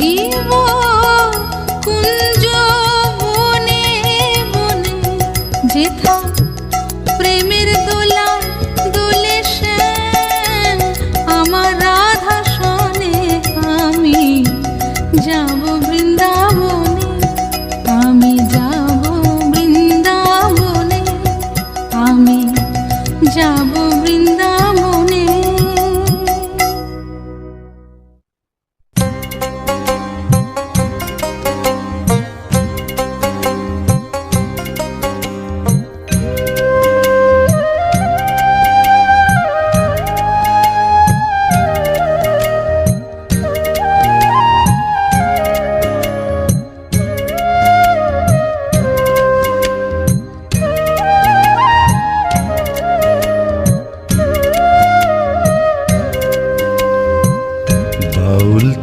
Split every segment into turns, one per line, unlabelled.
ঘুরিব কুঞ্জ বনে বনে, যেথা প্রেমের দোলা দোলে শ্যাম আমার রাধা শোনে। আমি যাব বৃন্দাবনে, আমি যাব বৃন্দাবনে, আমি যাব বৃন্দাবনে।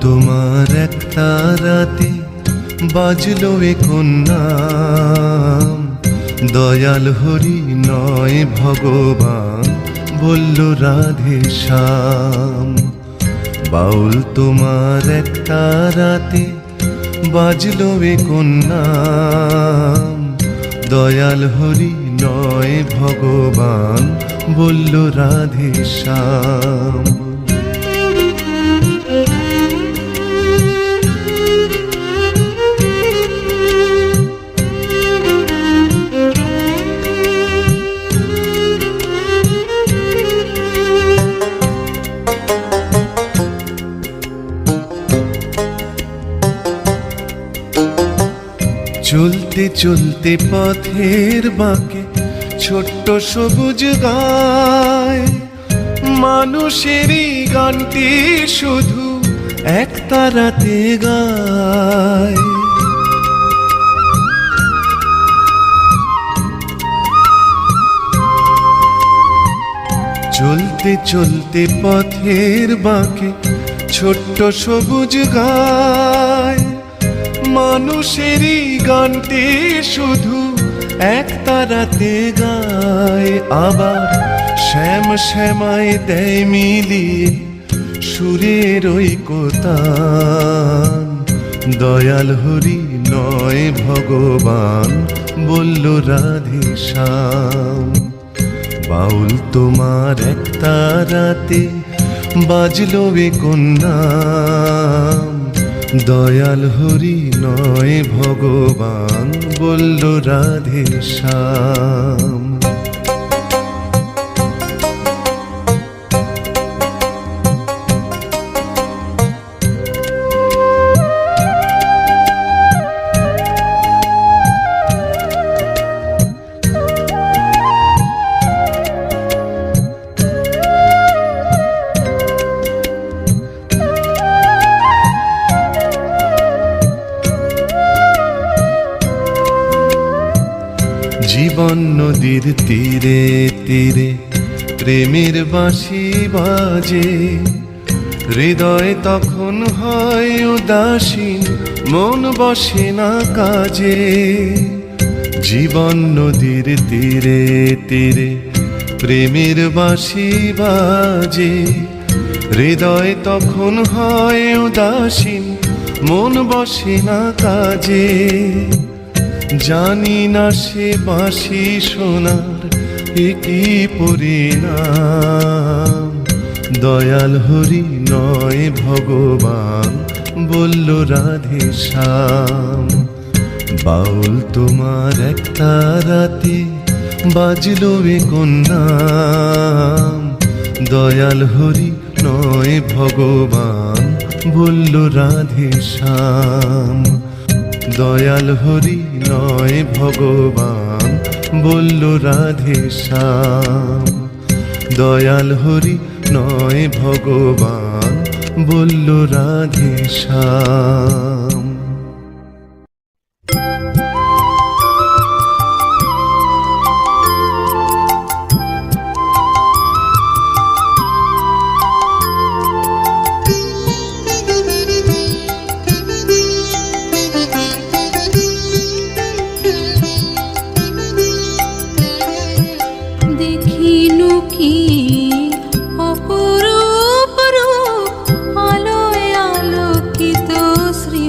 তোমার একটা রাতে বাজলো এখন নাম, দয়াল হরি নয় ভগবান বলল রাধে শ্যাম। বাউল তোমার একটা রাতে বাজলো এখন নাম, দয়াল হরি নয় ভগবান বলল রাধে শ্যাম। চলতে চলতে পথের বাঁকে ছোট্ট সবুজ গায়, মানুষেরই গানটি শুধু এক তারাতে গায়। চলতে চলতে পথের বাঁকে ছোট্ট সবুজ গায়, মানুষেরই গানটি শুধু এক তারাতে গায়। আবার শ্যাম শ্যামায় দেয় মিলিয়ে সুরের ঐকতান, দয়াল হরি নয় ভগবান বলল রাধে শ্যাম। বাউল তোমার এক তারাতে বাজলো এখন নাম, দয়াল হরি নয় ভগবান বলল রাধে শ্যাম। জীবন নদীর তীরে তীরে প্রেমের বাঁশি বাজে, হৃদয় তখন হয় উদাসীন, মন বসে না কাজে। জীবন নদীর তীরে তীরে প্রেমের বাঁশি বাজে, হৃদয় তখন হয় উদাসীন, মন বসে না কাজে। জানি না সে বাঁশি শোনার একই পরিণাম, দয়াল হরি নয় ভগবান বলল রাধে শ্যাম। বাউল তোমার একটা রাতে বাজলো এখন নাম, দয়াল হরি নয় ভগবান বলল রাধে শ্যাম। দয়াল হরি নয় ভগবান বলল রাধে শ্যাম। দয়াল হরি নয় ভগবান বলল রাধে শ্যাম।
অপরূপ রূপ আলোয় আলোকিত শ্রী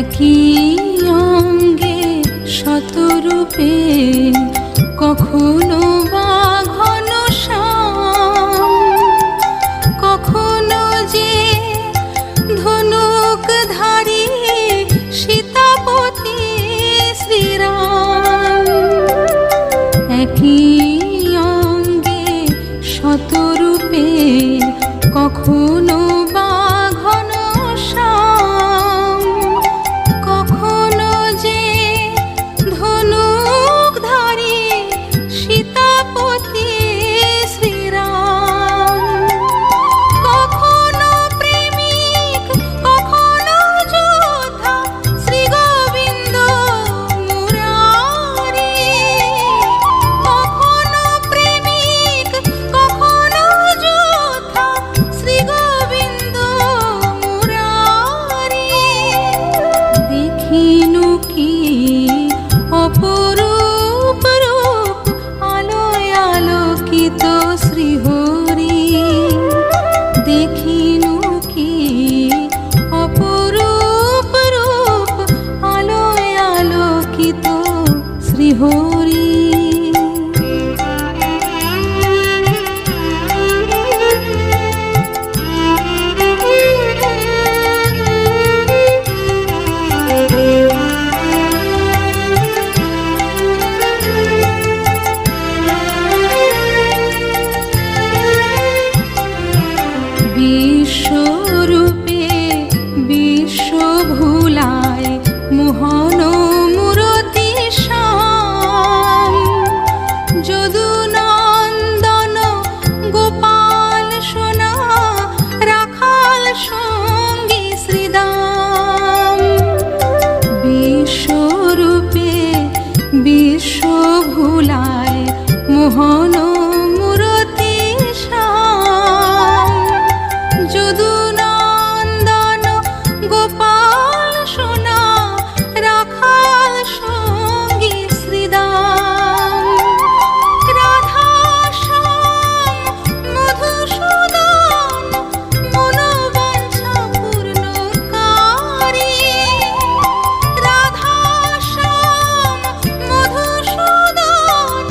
একই অঙ্গে শতরূপে কখনো বা ঘন শ্যাম, কখনো যে ধনুকধারী সীতাপতি শ্রীরাম। একই অঙ্গে শতরূপে কখনো বা ঘন শ্যাম, কখনো যে ধনুকধারী সীতাপতি শ্রীরাম। কখনো প্রেমিক কখনো যোদ্ধা শ্রীগোবিন্দ মুরারি। কখনো প্রেমিক কখনো যোদ্ধা শ্রীগোবিন্দ মুরারি। দেখিনু কি অপরূপ রূপ আলোয় আলোকিত শ্রীহরি। দেখিনু কি অপরূপ রূপ আলোয় আলোকিত শ্রীহরি। বিশ্বরূপে বিশ্ব ভুলায় মোহন মূরতি শ্যাম। যদু নন্দন গোপাল সোনা রাখাল সঙ্গী শ্রীদাম। বিশ্বরূপে বিশ্ব ভুলায় মোহন মূরতি শ্যাম। যদু নন্দন গোপাল সোনা রাখাল সঙ্গী শ্রীদাম। রাধা শ্যাম মধুসূদন মনোবাঞ্ছা পূর্ণকারী। রাধা শ্যাম মধুসূদন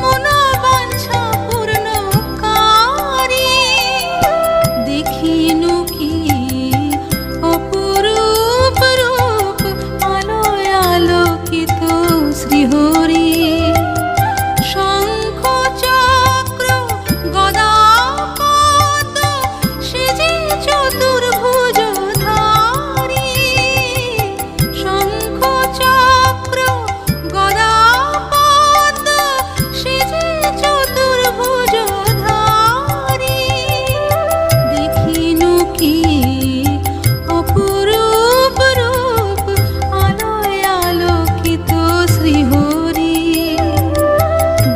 মনোবাঞ্ছা পূর্ণকারী। দেখিনু কি অপরূপ রূপ আলোয় আলোকিত শ্রীহরি। শঙ্খ চক্র গদা পদ্ম সেজে চতুর্ভুজধারী। শঙ্খ চক্র গদা পদ্ম সেজে চতুর্ভুজধারী। দেখিনু কি অপরূপ রূপ আলোয় আলোকিত শ্রীহরি।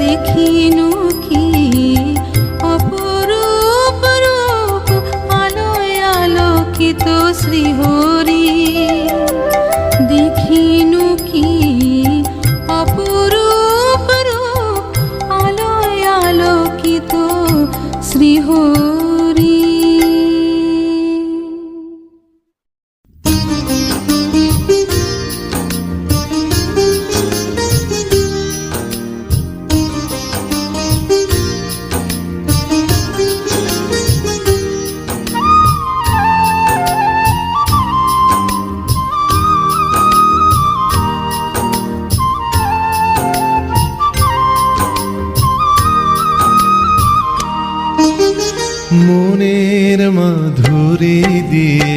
দেখিনু কি অপরূপ রূপ আলোয় আলোকিত শ্রীহরি। দেখিনু কি অপরূপ রূপ আলোয় আলোকিত শ্রীহরি।
মনের মাধুরী দিয়ে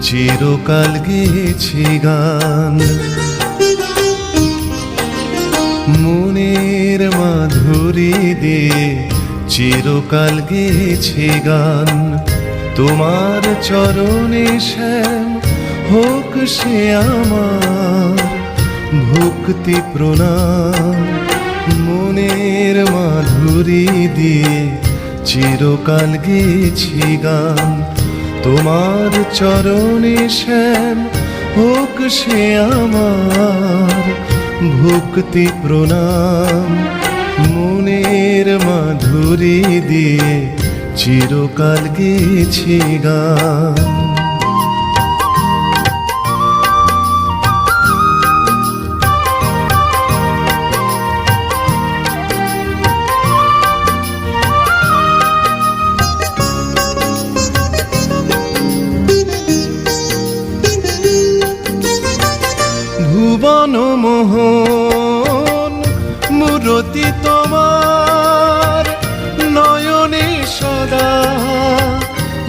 চিরকাল গেয়েছি গান। মনের মাধুরী দিয়ে চিরকাল গেয়েছি গান। তোমার চরণে শ্যাম হোক সে আমার ভক্তি প্রণাম। মনের মাধুরী দিয়ে চিরকাল গেয়েছি গান। তোমার চরণে শ্যাম হোক সে আমার ভক্তি প্রণাম। মনের মাধুরী দিয়ে চিরকাল গেয়েছি গান। ভুবন মোহন মূরতি তোমার নয়নে সদা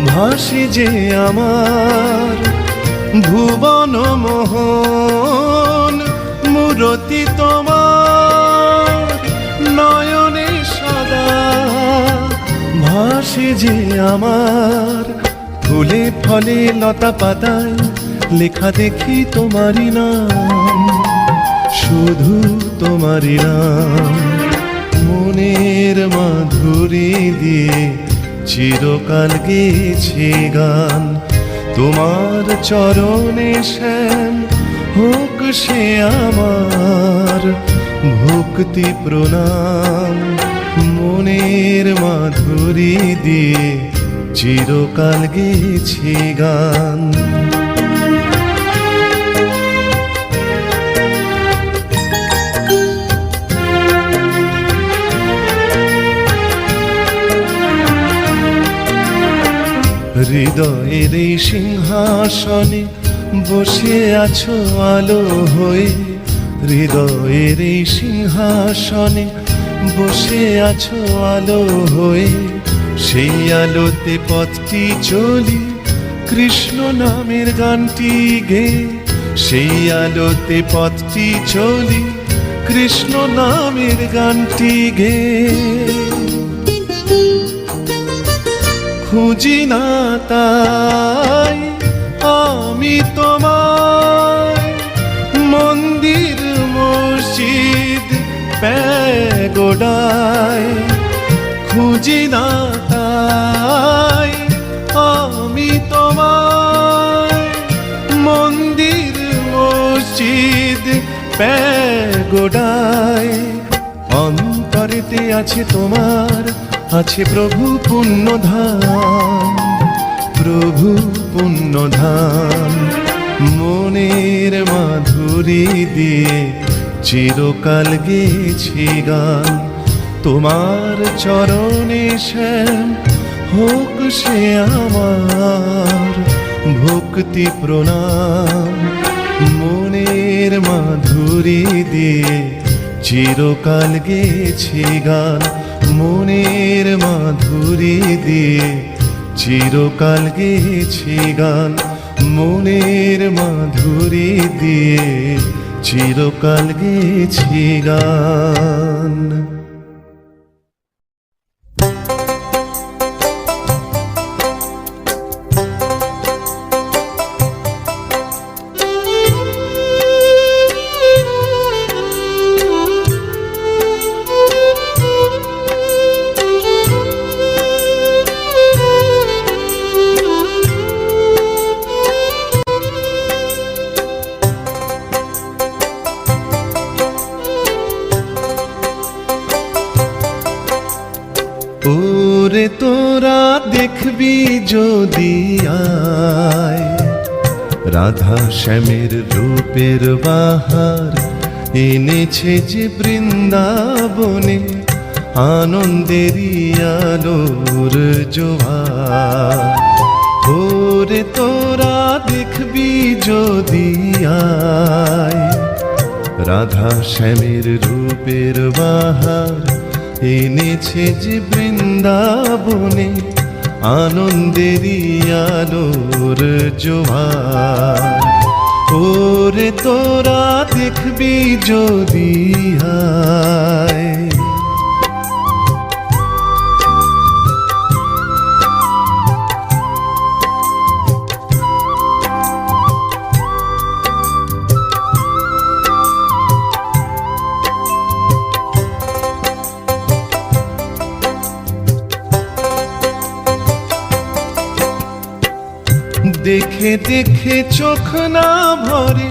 ভাসে যে আমার। ভুবন মোহন মূরতি তোমার নয়নে সদা ভাসে যে আমার। ফুলে ফলে লতা পাতায় লেখা দেখি তোমারই নাম, শুধু তোমারই নাম। মনের মাধুরী দিয়ে চিরকাল গেছে গান, তোমার চরণে শ্যাম হোক সে আমার ভক্তি প্রণাম। মনের মাধুরী দিয়ে চিরকাল গেছে গান। হৃদয়ের এই সিংহাসনে বসে আছো আলো হয়ে, হৃদয়ের এই সিংহাসনে বসে আছো আলো হয়ে। সেই আলোতে পথটি চলি কৃষ্ণ নামের গানটি গে, সেই আলোতে পথটি চলি কৃষ্ণ নামের গানটি গে। খুঁজি না তাই আমি তোমায় মন্দির মসজিদ প্যাগোডায়। খুঁজি না তাই আমি তোমায় মন্দির মসজিদ প্যাগোডায়। অন্তরেতে আছে তোমার, আছে প্রভু পুণ্যধাম, প্রভু পুণ্যধাম। মনের মাধুরী দিয়ে চিরকাল গেছি গান, তোমার চরণে শ্যাম হোক সে আমার ভক্তি প্রণাম। মনের মাধুরী দিয়ে চিরকাল গেছি গান, মনের মাধুরী দিয়ে চিরকাল গেছি গান। মনের মাধুরী দিয়ে চিরকাল গেছি গান। ওরে তোরা দেখবি যদি আয়, রাধা শ্যামের রূপের বাহার এনেছে যে বৃন্দাবনে আনন্দেরই আলোর জোয়ার। ওরে তোরা দেখবি যদি আয়, রাধা শ্যামের রূপের বাহার এনেছে যে বৃন্দাবনে আনন্দেরই আলোর জোয়ার। ওরে তোরা দেখবি যদি আয়। দেখে দেখে চোখ না ভরে,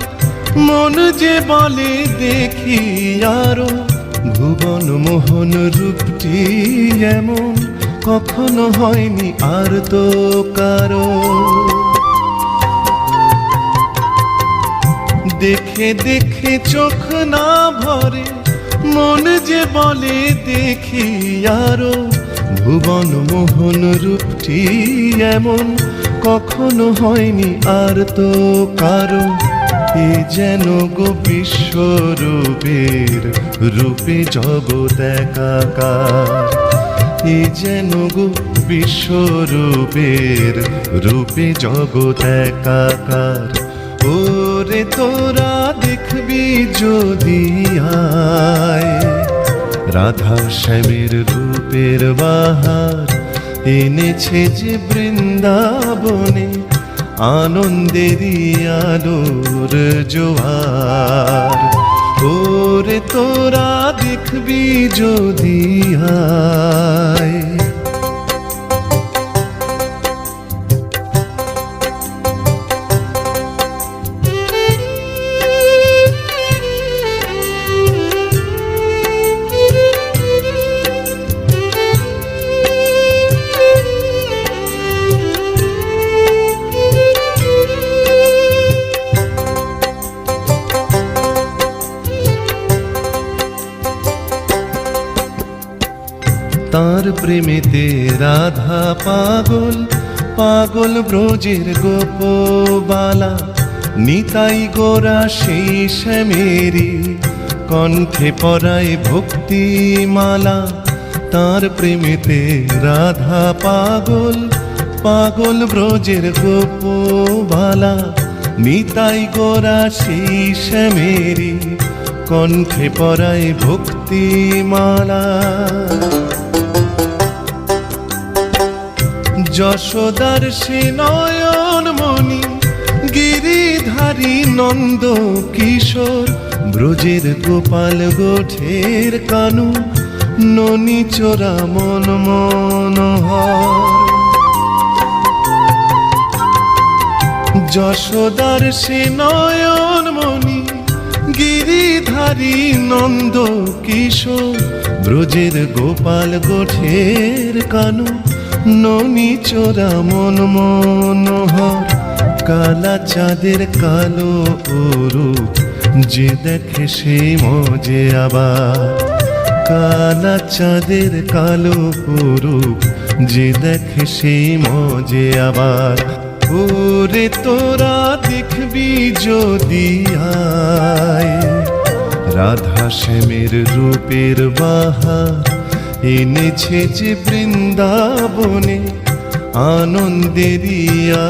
মন যে বলে দেখি আরো। ভুবন মোহন রূপটি এমন কখনো হয়নি আর তো কারো। দেখে দেখে চোখ না ভরে, মন যে বলে দেখি আরো। ভুবন মোহন রূপটি এমন কখনো হয়নি আর তো কারো। এ যেন গো বিশ্বরূপের রূপে জগৎ একাকার, এ যেন গো বিশ্বরূপের রূপে জগৎ একাকার। ওরে তোরা দেখবি যদি আয়, রাধা শ্যামের রূপের বাহার এনেছে যে বৃন্দাবনে, আনন্দেরই আলোর জোয়ার। ওরে তোরা দেখবি যদি আয়। তার প্রেমেতে রাধা পাগল, পাগল ব্রজের গোপবালা, নিতাই গোরা সেই শ্যামেরি কণ্ঠে পরায় ভক্তিমালা। তার প্রেমেতে রাধা পাগল, পাগল ব্রজের গোপবালা, নিতাই গোরা সেই শ্যামেরি কণ্ঠে পরায় ভক্তিমালা। যশোদার সে নয়ন মণি, গিরিধারী নন্দ কিশোর, ব্রজের গোপাল গোঠের কানু, ননি চোরা মন মনোহর। যশোদার সে নয়ন মণি, গিরিধারী নন্দ কিশোর, ব্রজের গোপাল গোঠের কানু, ননি চোরা মন মনোহর। কালা চাঁদের কালো রূপ যে দেখে সে মজে আবার, কালা চাঁদের কালো রূপ যে দেখে সে মজে আবার। ওরে তোরা দেখবি যদি আয়, রাধা শ্যামের রূপের বাহার এনেছে যে বৃন্দাবনে, আনন্দেরই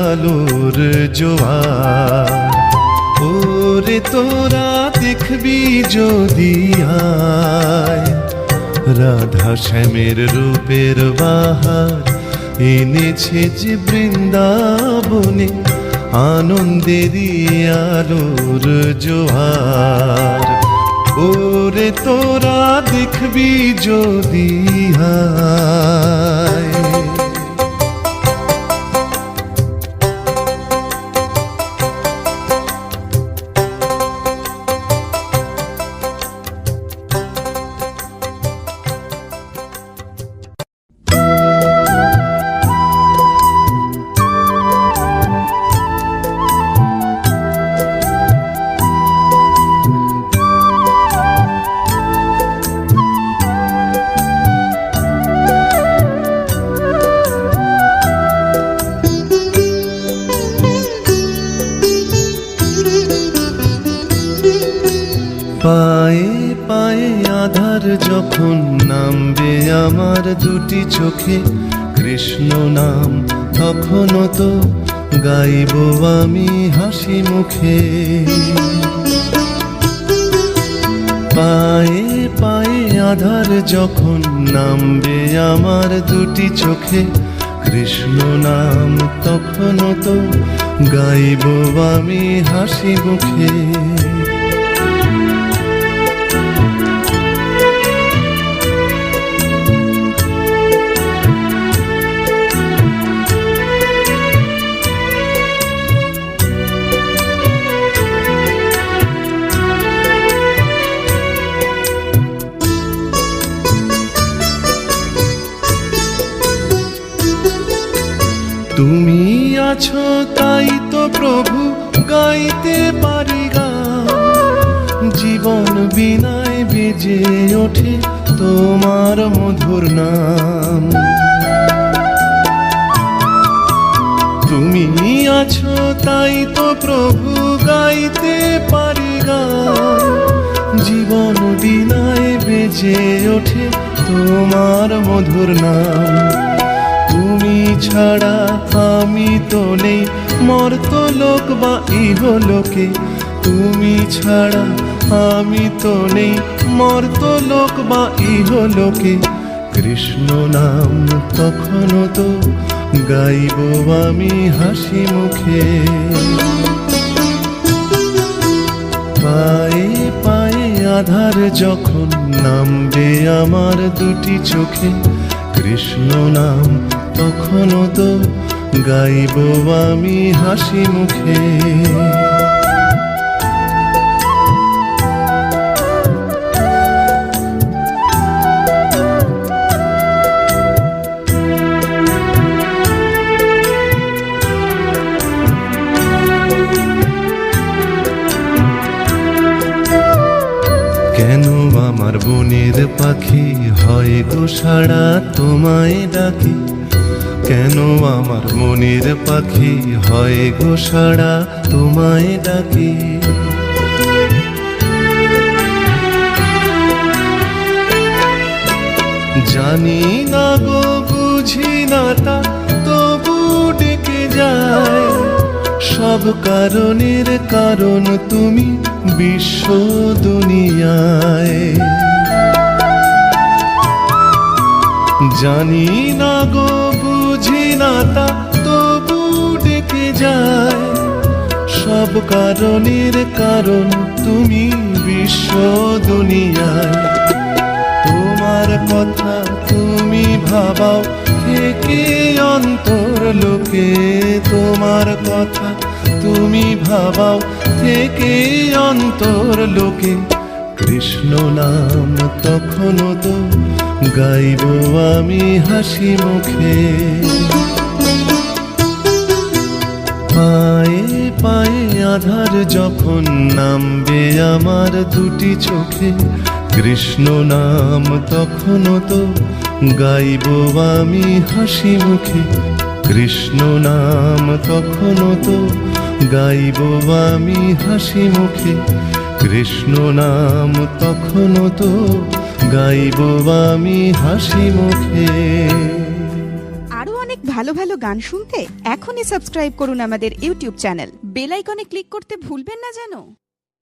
আলোর জোয়ার। ওরে তোরা দেখবি যদি আয়, রাধা শ্যামের রূপের বাহার এনেছে যে বৃন্দাবনে, আনন্দেরই আলোর জোয়ার। ওরে তোরা দেখবি যদি আয়। পায়ে পায়ে আধার যখন নামবে আমার দুটি চোখে, কৃষ্ণ নাম তখনও তো গাইব আমি হাসি মুখে। পায়ে পায়ে আধার যখন নামবে আমার দুটি চোখে, কৃষ্ণ নাম তখনও তো গাইব আমি হাসি মুখে। তুমি আছো তাই তো প্রভু গাইতে পারি গান, জীবন বিনায় বেজে ওঠে তোমার মধুর নাম। তুমি আছো তাই তো প্রভু গাইতে পারি গান, জীবন দিনায় বেজে ওঠে তোমার মধুর নাম। তুমি ছাড়া আমি তো নেই মর্তলোক বা ইহলোকে, তুমি ছাড়া আমি তো নেই মর্তলোক বা ইহলোকে। কৃষ্ণ নাম তখনও তো গাইব আমি হাসি মুখে। পায়ে পায়ে আধার যখন নামবে আমার দুটি চোখে, কৃষ্ণ নাম তখনও তো গাইব আমি হাসি মুখে। কেন আমার বনের পাখি হয় গো সাড়া তোমায় ডাকি, কেন আমার মনের পাখি হয় গো সাড়া তোমায় ডাকি। জানি না গো বুঝি না তা তবু ডেকে যায়, সব কারণের কারণ তুমি বিশ্ব দুনিয়ায়। জানি না গো বুঝি না তা তবু ডেকে যায়, সব কারণের কারণ তুমি বিশ্ব দুনিয়ায়। তোমার কথা তুমি ভাবাও থেকে অন্তর লোকে, তোমার কথা তুমি ভাবাও থেকে অন্তর লোকে। কৃষ্ণ নাম তখনও তো গাইব আমি হাসি মুখে। পায়ে পায়ে আধার যখন নামবে আমার দুটি চোখে, কৃষ্ণ নাম তখনও তো গাইব আমি হাসি মুখে। কৃষ্ণ নাম তখনও তো গাইব আমি হাসি মুখে। কৃষ্ণ নাম তখনও তো গাইব আমি হাসি মুখে।
আরো অনেক ভালো ভালো গান শুনতে এখনই সাবস্ক্রাইব করুন আমাদের ইউটিউব চ্যানেল। বেল আইকনে ক্লিক করতে ভুলবেন না যেন।